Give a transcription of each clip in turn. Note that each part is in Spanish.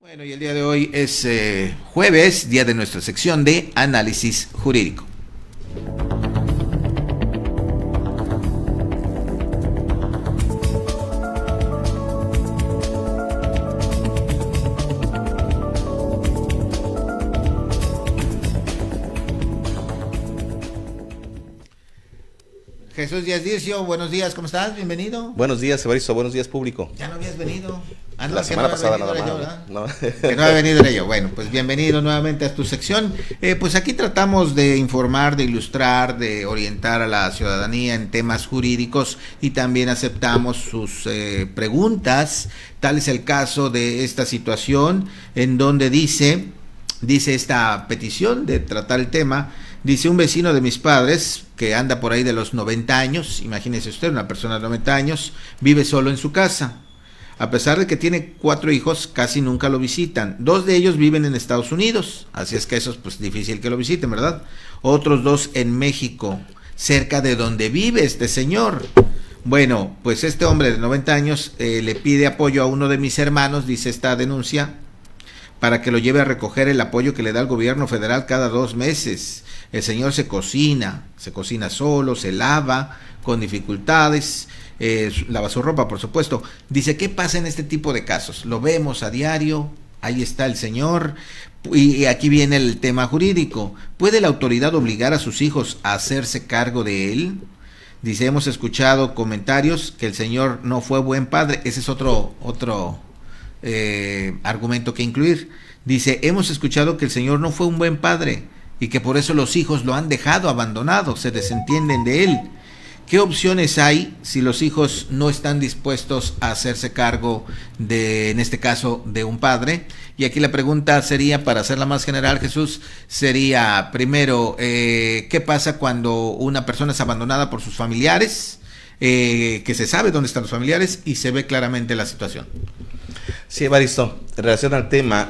Bueno, y el día de hoy es jueves, día de nuestra sección de análisis jurídico. Jesús Díaz Dircio, buenos días, ¿cómo estás? Bienvenido. Buenos días, Evaristo, buenos días, público. Ya no habías venido. No, la semana pasada nada más. No. Que no había venido era yo. Bueno, pues bienvenido nuevamente a tu sección. Pues aquí tratamos de informar, de ilustrar, de orientar a la ciudadanía en temas jurídicos y también aceptamos sus preguntas. Tal es el caso de esta situación en donde dice esta petición de tratar el tema. Dice: un vecino de mis padres, que anda por ahí de los 90 años, imagínese usted, una persona de 90 años, vive solo en su casa. A pesar de que tiene 4 hijos, casi nunca lo visitan. 2 de ellos viven en Estados Unidos, así es que eso es pues difícil que lo visiten, ¿verdad? Otros 2 en México, cerca de donde vive este señor. Bueno, pues este hombre de 90 años le pide apoyo a uno de mis hermanos, dice esta denuncia, para que lo lleve a recoger el apoyo que le da el gobierno federal cada 2 meses. El señor se cocina solo, se lava con dificultades, lava su ropa, por supuesto. Dice: ¿qué pasa en este tipo de casos? Lo vemos a diario, ahí está el señor, y aquí viene el tema jurídico. ¿Puede la autoridad obligar a sus hijos a hacerse cargo de él? Dice: hemos escuchado comentarios que el señor no fue buen padre. Ese es otro argumento que incluir. Dice: hemos escuchado que el señor no fue un buen padre y que por eso los hijos lo han dejado abandonado, se desentienden de él. ¿Qué opciones hay si los hijos no están dispuestos a hacerse cargo de, en este caso, de un padre? Y aquí la pregunta sería, para hacerla más general, Jesús, sería primero, ¿qué pasa cuando una persona es abandonada por sus familiares? Que se sabe dónde están los familiares y se ve claramente la situación. Sí, Evaristo, en relación al tema,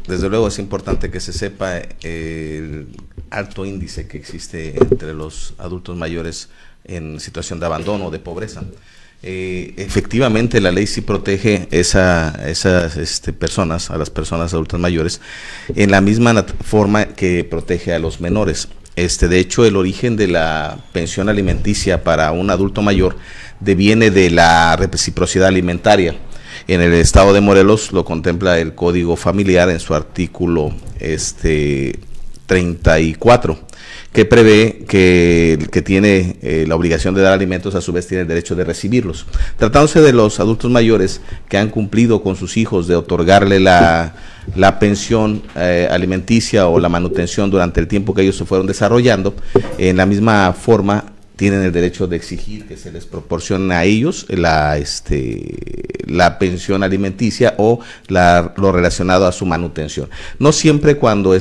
desde luego es importante que se sepa el alto índice que existe entre los adultos mayores en situación de abandono o de pobreza. Efectivamente, la ley sí protege esas personas, a las personas adultas mayores, en la misma forma que protege a los menores. De hecho, el origen de la pensión alimenticia para un adulto mayor deviene de la reciprocidad alimentaria. En el estado de Morelos lo contempla el Código Familiar en su artículo 34, que prevé que el que tiene la obligación de dar alimentos a su vez tiene el derecho de recibirlos. Tratándose de los adultos mayores que han cumplido con sus hijos de otorgarle la pensión alimenticia o la manutención durante el tiempo que ellos se fueron desarrollando, en la misma forma tienen el derecho de exigir que se les proporcione a ellos la pensión alimenticia o lo relacionado a su manutención. No siempre cuando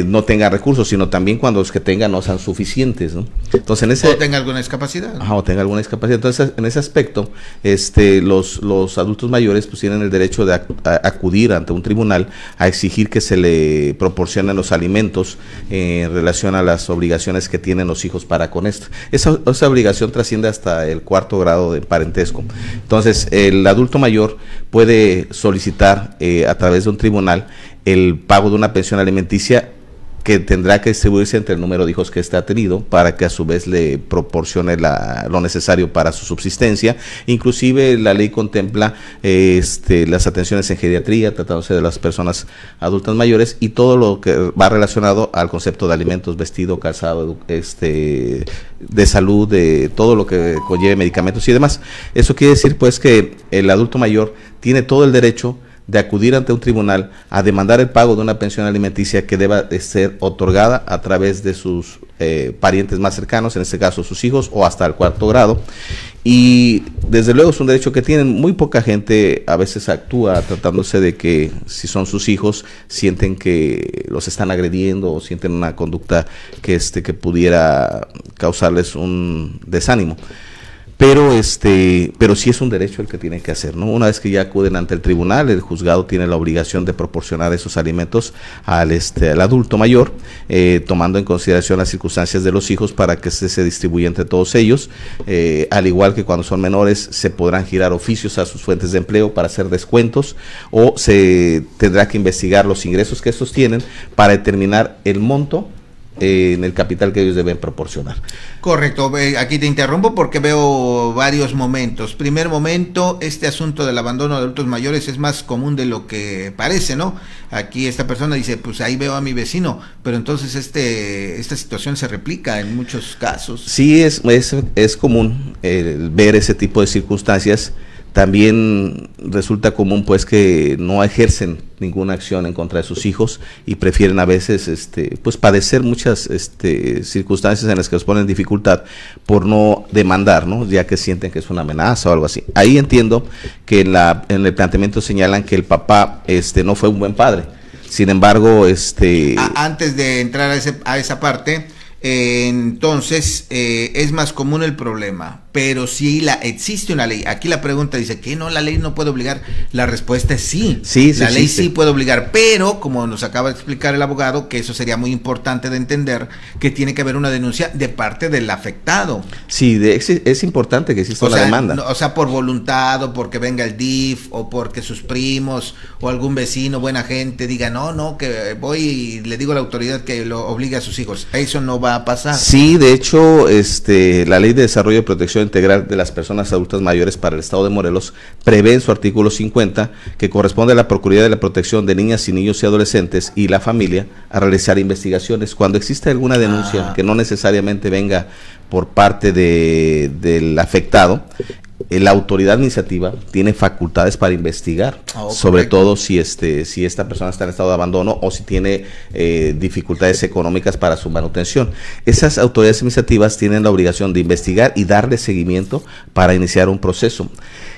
no tenga recursos, sino también cuando los que tengan no sean suficientes, ¿no? Entonces, o tenga alguna discapacidad. O tenga alguna discapacidad. Entonces, en ese aspecto, los adultos mayores pues tienen el derecho de acudir ante un tribunal a exigir que se le proporcionen los alimentos en relación a las obligaciones que tienen los hijos para con esto. Esa obligación trasciende hasta el 4º grado de parentesco. Entonces, el adulto mayor puede solicitar a través de un tribunal el pago de una pensión alimenticia que tendrá que distribuirse entre el número de hijos que éste ha tenido para que a su vez le proporcione lo necesario para su subsistencia. Inclusive la ley contempla las atenciones en geriatría, tratándose de las personas adultas mayores, y todo lo que va relacionado al concepto de alimentos, vestido, calzado, de salud, de todo lo que conlleve medicamentos y demás. Eso quiere decir pues que el adulto mayor tiene todo el derecho de acudir ante un tribunal a demandar el pago de una pensión alimenticia que deba de ser otorgada a través de sus parientes más cercanos, en este caso sus hijos, o hasta el 4º grado. Y desde luego es un derecho que tienen. Muy poca gente a veces actúa tratándose de que, si son sus hijos, sienten que los están agrediendo o sienten una conducta que pudiera causarles un desánimo. pero sí es un derecho el que tienen que hacer, ¿no? Una vez que ya acuden ante el tribunal, el juzgado tiene la obligación de proporcionar esos alimentos al adulto mayor, tomando en consideración las circunstancias de los hijos para que se distribuya entre todos ellos, al igual que cuando son menores se podrán girar oficios a sus fuentes de empleo para hacer descuentos, o se tendrá que investigar los ingresos que estos tienen para determinar el monto en el capital que ellos deben proporcionar. Correcto, aquí te interrumpo porque veo varios momentos. Primer momento, este asunto del abandono de adultos mayores es más común de lo que parece, ¿no? Aquí esta persona dice, pues ahí veo a mi vecino, pero entonces esta situación se replica en muchos casos. Sí, es común ver ese tipo de circunstancias. También resulta común pues que no ejercen ninguna acción en contra de sus hijos y prefieren a veces pues padecer muchas circunstancias en las que los ponen en dificultad por no demandar, ¿no? Ya que sienten que es una amenaza o algo así. Ahí entiendo que en el planteamiento señalan que el papá no fue un buen padre. Sin embargo, antes de entrar a esa parte, entonces es más común el problema, pero si existe una ley. Aquí la pregunta dice que no, la ley no puede obligar. La respuesta es sí. La ley sí puede obligar, pero como nos acaba de explicar el abogado, que eso sería muy importante de entender, que tiene que haber una denuncia de parte del afectado. Sí, es importante que exista una demanda. O sea, por voluntad, o porque venga el DIF, o porque sus primos, o algún vecino, buena gente, diga, no, que voy y le digo a la autoridad que lo obligue a sus hijos. Eso no va a pasar. Sí, de hecho, la Ley de Desarrollo y Protección Integral de las Personas Adultas Mayores para el Estado de Morelos prevé en su artículo 50 que corresponde a la Procuraduría de la Protección de Niñas y Niños y Adolescentes y la familia a realizar investigaciones cuando existe alguna denuncia que no necesariamente venga por parte del afectado. La autoridad administrativa tiene facultades para investigar, sobre todo si esta persona está en estado de abandono o si tiene dificultades económicas para su manutención. Esas autoridades administrativas tienen la obligación de investigar y darle seguimiento para iniciar un proceso.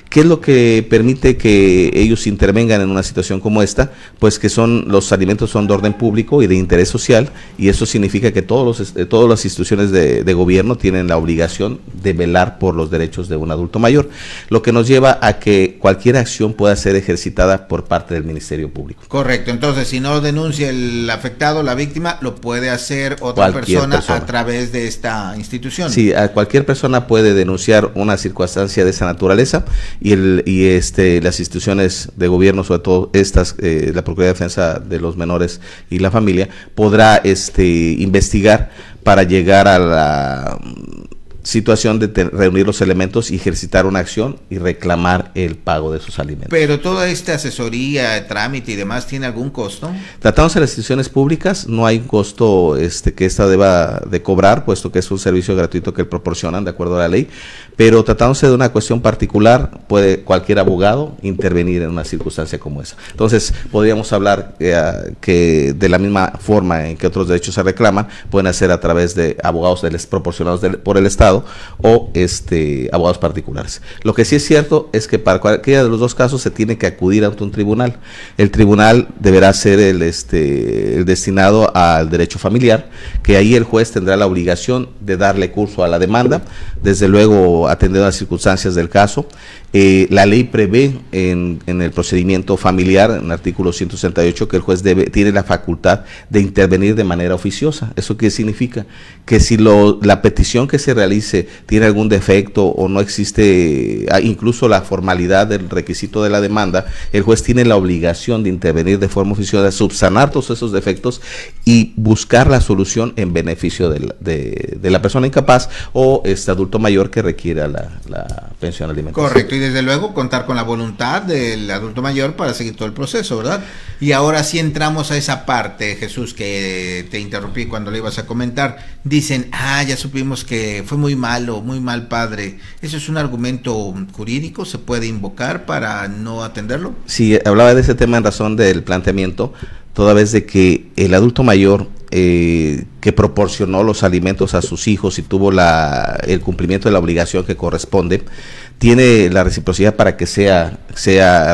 ¿Qué es lo que permite que ellos intervengan en una situación como esta? Pues que los alimentos son de orden público y de interés social, y eso significa que todas las instituciones de gobierno tienen la obligación de velar por los derechos de un adulto mayor, lo que nos lleva a que cualquier acción pueda ser ejercitada por parte del Ministerio Público. Correcto, entonces si no denuncia el afectado, la víctima, lo puede hacer otra persona a través de esta institución. Sí, cualquier persona puede denunciar una circunstancia de esa naturaleza, y las instituciones de gobierno, sobre todo la Procuraduría de Defensa de los Menores y la Familia, podrá investigar para llegar a la situación de reunir los elementos y ejercitar una acción y reclamar el pago de sus alimentos. Pero toda esta asesoría, trámite y demás, ¿tiene algún costo? Tratándose de las instituciones públicas, no hay un costo que ésta deba de cobrar, puesto que es un servicio gratuito que proporcionan de acuerdo a la ley, pero tratándose de una cuestión particular, puede cualquier abogado intervenir en una circunstancia como esa. Entonces, podríamos hablar que de la misma forma en que otros derechos se reclaman, pueden hacer a través de abogados proporcionados por el Estado, o abogados particulares. Lo que sí es cierto es que para cualquiera de los dos casos se tiene que acudir ante un tribunal. El tribunal deberá ser el destinado al derecho familiar, que ahí el juez tendrá la obligación de darle curso a la demanda, desde luego atendiendo las circunstancias del caso. La ley prevé en el procedimiento familiar, en el artículo 168, que el juez tiene la facultad de intervenir de manera oficiosa. ¿Eso qué significa? Que si la petición que se realice tiene algún defecto o no existe incluso la formalidad del requisito de la demanda, el juez tiene la obligación de intervenir de forma oficiosa, subsanar todos esos defectos y buscar la solución en beneficio de la persona incapaz o adulto mayor que requiera la pensión alimentaria. Correcto, y desde luego contar con la voluntad del adulto mayor para seguir todo el proceso, ¿verdad? Y ahora sí entramos a esa parte, Jesús, que te interrumpí cuando le ibas a comentar. Dicen, ya supimos que fue muy malo, muy mal padre. ¿Eso es un argumento jurídico? ¿Se puede invocar para no atenderlo? Sí, hablaba de ese tema en razón del planteamiento, toda vez de que el adulto mayor que proporcionó los alimentos a sus hijos y tuvo el cumplimiento de la obligación que corresponde, tiene la reciprocidad para que sea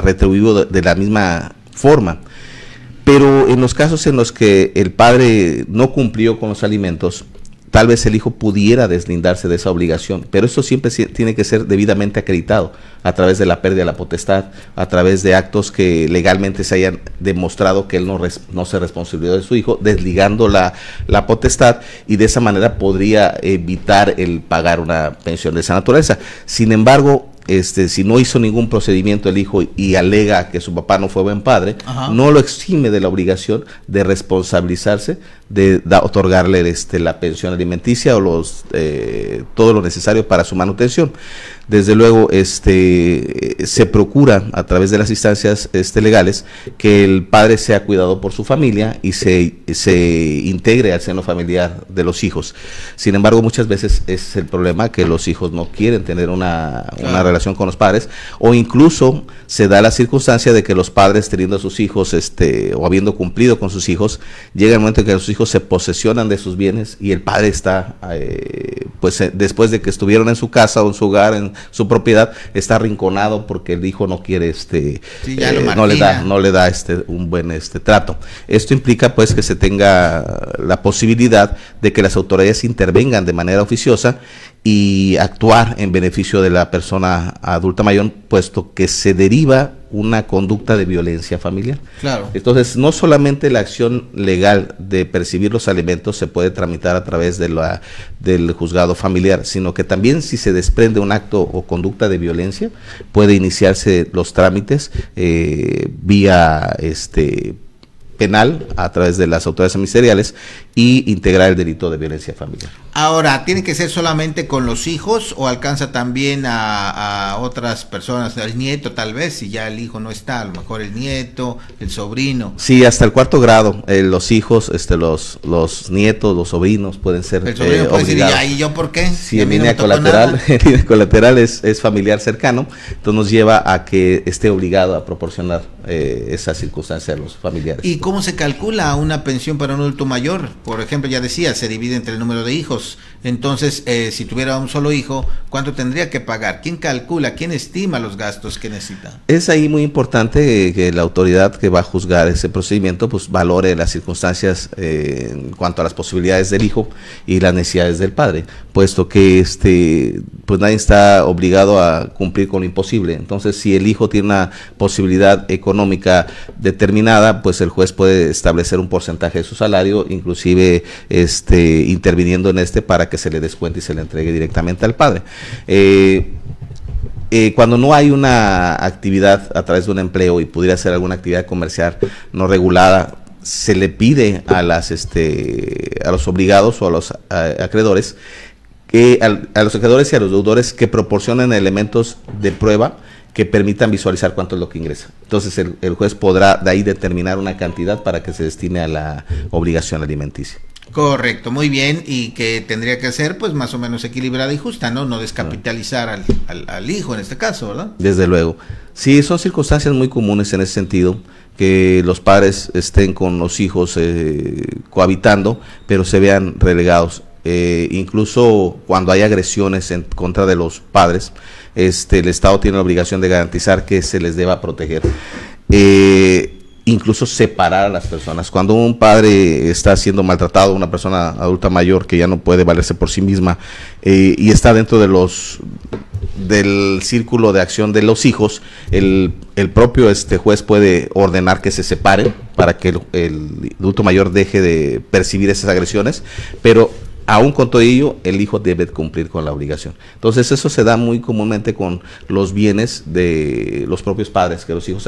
retribuido de la misma forma. Pero en los casos en los que el padre no cumplió con los alimentos, tal vez el hijo pudiera deslindarse de esa obligación, pero esto siempre tiene que ser debidamente acreditado a través de la pérdida de la potestad, a través de actos que legalmente se hayan demostrado que él no se responsabilizó de su hijo, desligando la potestad, y de esa manera podría evitar el pagar una pensión de esa naturaleza. Sin embargo, si no hizo ningún procedimiento el hijo y alega que su papá no fue buen padre, ajá, no lo exime de la obligación de responsabilizarse, de otorgarle la pensión alimenticia o todo lo necesario para su manutención. Desde luego, se procura a través de las instancias legales que el padre sea cuidado por su familia y se integre al seno familiar de los hijos. Sin embargo, muchas veces es el problema que los hijos no quieren tener una relación con los padres, o incluso se da la circunstancia de que los padres, teniendo a sus hijos o habiendo cumplido con sus hijos, llega el momento en que los hijos se posesionan de sus bienes y el padre está, después de que estuvieron en su casa o en su hogar, en su propiedad, está arrinconado porque el hijo no quiere, no le da un buen trato. Esto implica pues que se tenga la posibilidad de que las autoridades intervengan de manera oficiosa y actuar en beneficio de la persona adulta mayor, puesto que se deriva una conducta de violencia familiar. Claro. Entonces, no solamente la acción legal de percibir los alimentos se puede tramitar a través del juzgado familiar, sino que también si se desprende un acto o conducta de violencia, puede iniciarse los trámites vía penal a través de las autoridades ministeriales y integrar el delito de violencia familiar. Ahora, ¿tiene que ser solamente con los hijos o alcanza también a otras personas, el nieto tal vez, si ya el hijo no está, a lo mejor el nieto, el sobrino? Sí, hasta el 4º grado, los hijos, los nietos, los sobrinos pueden ser el sobrino puede obligados. Decir, ¿y yo por qué? Si en línea colateral es familiar cercano, entonces nos lleva a que esté obligado a proporcionar esa circunstancia a los familiares. ¿Y cómo se calcula una pensión para un adulto mayor? Por ejemplo, ya decía, se divide entre el número de hijos. Entonces, si tuviera un solo hijo, ¿cuánto tendría que pagar? ¿Quién calcula? ¿Quién estima los gastos que necesita? Es ahí muy importante que la autoridad que va a juzgar ese procedimiento pues valore las circunstancias en cuanto a las posibilidades del hijo y las necesidades del padre, puesto que pues nadie está obligado a cumplir con lo imposible. Entonces, si el hijo tiene una posibilidad económica determinada, pues el juez puede establecer un porcentaje de su salario, inclusive interviniendo en para que se le descuente y se le entregue directamente al padre. Cuando no hay una actividad a través de un empleo y pudiera ser alguna actividad comercial no regulada, se le pide a los obligados o a los acreedores a los acreedores y a los deudores que proporcionen elementos de prueba que permitan visualizar cuánto es lo que ingresa. Entonces el juez podrá de ahí determinar una cantidad para que se destine a la obligación alimenticia. Correcto, muy bien, y que tendría que ser pues más o menos equilibrada y justa, ¿no? No descapitalizar al hijo en este caso, ¿verdad? Desde luego. Sí, son circunstancias muy comunes en ese sentido, que los padres estén con los hijos cohabitando, pero se vean relegados. Incluso cuando hay agresiones en contra de los padres, el Estado tiene la obligación de garantizar que se les deba proteger. Incluso separar a las personas. Cuando un padre está siendo maltratado, una persona adulta mayor que ya no puede valerse por sí misma y está dentro del círculo de acción de los hijos, el propio juez puede ordenar que se separen para que el adulto mayor deje de percibir esas agresiones, pero aún con todo ello, el hijo debe cumplir con la obligación. Entonces, eso se da muy comúnmente con los bienes de los propios padres, que los hijos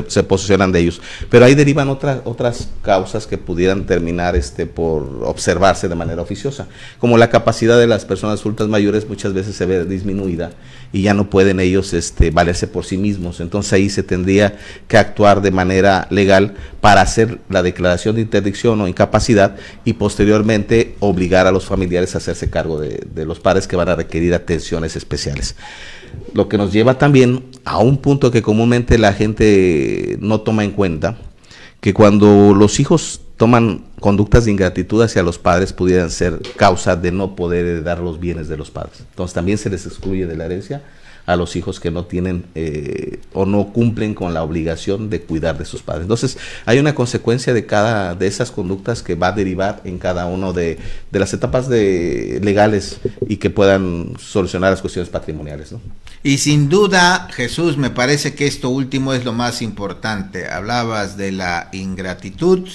se posesionan de ellos. Pero ahí derivan otras causas que pudieran terminar por observarse de manera oficiosa, como la capacidad de las personas adultas mayores muchas veces se ve disminuida y ya no pueden ellos valerse por sí mismos. Entonces, ahí se tendría que actuar de manera legal para hacer la declaración de interdicción o incapacidad y posteriormente obligar a los familiares a hacerse cargo de los padres que van a requerir atenciones especiales. Lo que nos lleva también a un punto que comúnmente la gente no toma en cuenta, que cuando los hijos toman conductas de ingratitud hacia los padres pudieran ser causa de no poder heredar los bienes de los padres. Entonces también se les excluye de la herencia a los hijos que no tienen o no cumplen con la obligación de cuidar de sus padres. Entonces, hay una consecuencia de cada de esas conductas que va a derivar en cada uno de las etapas legales y que puedan solucionar las cuestiones patrimoniales, ¿no? Y sin duda, Jesús, me parece que esto último es lo más importante. Hablabas de la ingratitud.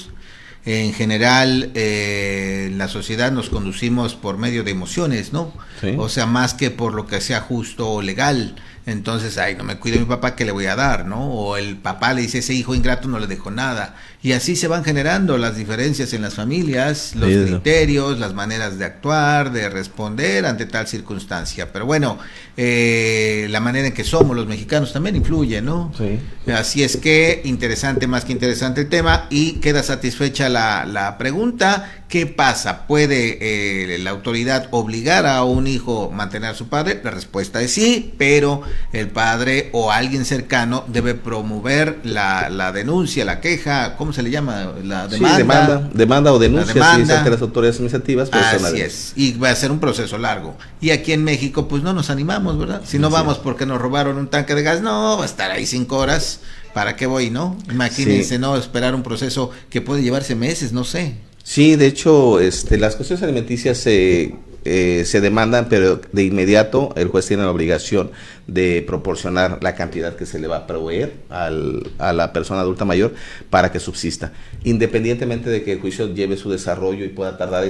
En general, en la sociedad nos conducimos por medio de emociones, ¿no? Sí. O sea, más que por lo que sea justo o legal. Entonces, ay, no me cuido a mi papá, ¿qué le voy a dar, no? O el papá le dice, ese hijo ingrato no le dejó nada. Y así se van generando las diferencias en las familias, los criterios, las maneras de actuar, de responder ante tal circunstancia. Pero bueno, la manera en que somos los mexicanos también influye, ¿no? Sí. Así es que interesante, más que interesante el tema, y queda satisfecha la pregunta. ¿Qué pasa? ¿Puede la autoridad obligar a un hijo a mantener a su padre? La respuesta es sí, pero el padre o alguien cercano debe promover la denuncia, la queja, ¿cómo se le llama? La demanda. Sí, demanda o denuncia, si es ante las autoridades administrativas. Pues así es, y va a ser un proceso largo. Y aquí en México, pues no nos animamos, ¿verdad? Si no vamos porque nos robaron un tanque de gas, no, va a estar ahí 5 horas. ¿Para qué voy, no? Imagínense, ¿no? Esperar un proceso que puede llevarse meses, no sé. Sí, de hecho, las cuestiones alimenticias se demandan, pero de inmediato el juez tiene la obligación de proporcionar la cantidad que se le va a proveer a la persona adulta mayor para que subsista, independientemente de que el juicio lleve su desarrollo y pueda tardar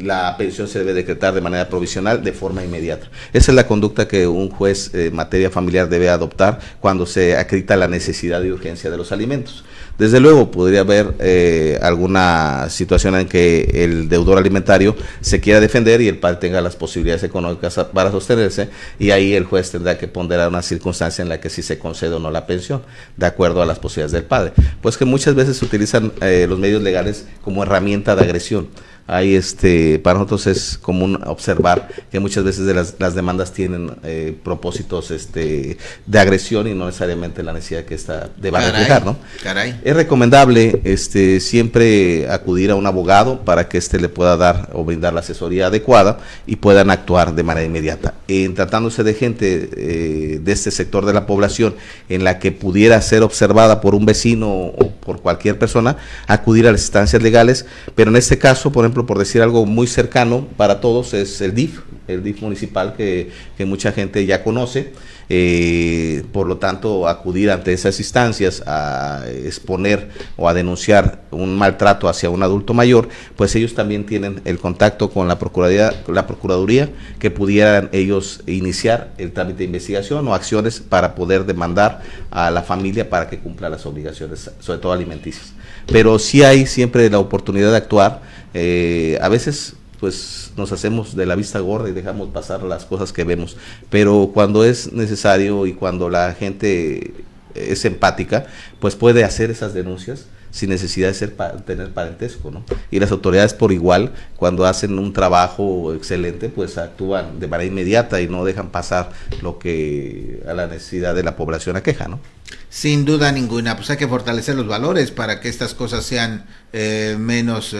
la pensión se debe decretar de manera provisional de forma inmediata. Esa es la conducta que un juez en materia familiar debe adoptar cuando se acredita la necesidad y urgencia de los alimentos. Desde luego podría haber alguna situación en que el deudor alimentario se quiera defender y el padre tenga las posibilidades económicas para sostenerse, y ahí el juez tendrá que ponderar una circunstancia en la que sí se concede o no la pensión, de acuerdo a las posibilidades del padre. Pues que muchas veces se utilizan los medios legales como herramienta de agresión. Hay para nosotros es común observar que muchas veces las demandas tienen propósitos de agresión y no necesariamente la necesidad que deba reflejar, ¿no? Es recomendable siempre acudir a un abogado para que le pueda dar o brindar la asesoría adecuada y puedan actuar de manera inmediata. Tratándose de gente de este sector de la población en la que pudiera ser observada por un vecino o por cualquier persona, acudir a las instancias legales, pero en este caso, por ejemplo, por decir algo muy cercano para todos, es el DIF municipal que mucha gente ya conoce. Por lo tanto, acudir ante esas instancias a exponer o a denunciar un maltrato hacia un adulto mayor, pues ellos también tienen el contacto con la Procuraduría, que pudieran ellos iniciar el trámite de investigación o acciones para poder demandar a la familia para que cumpla las obligaciones, sobre todo alimenticias. Pero sí hay siempre la oportunidad de actuar. A veces pues nos hacemos de la vista gorda y dejamos pasar las cosas que vemos, pero cuando es necesario y cuando la gente es empática, pues puede hacer esas denuncias sin necesidad de tener parentesco, ¿no? Y las autoridades por igual, cuando hacen un trabajo excelente, pues actúan de manera inmediata y no dejan pasar lo que a la necesidad de la población aqueja, ¿no? Sin duda ninguna, pues hay que fortalecer los valores para que estas cosas sean menos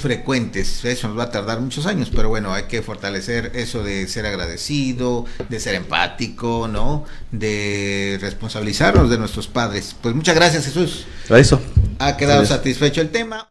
frecuentes. Eso nos va a tardar muchos años, pero bueno, hay que fortalecer eso de ser agradecido, de ser empático, ¿no? De responsabilizarnos de nuestros padres. Pues muchas gracias, Jesús. Eso. Ha quedado satisfecho el tema.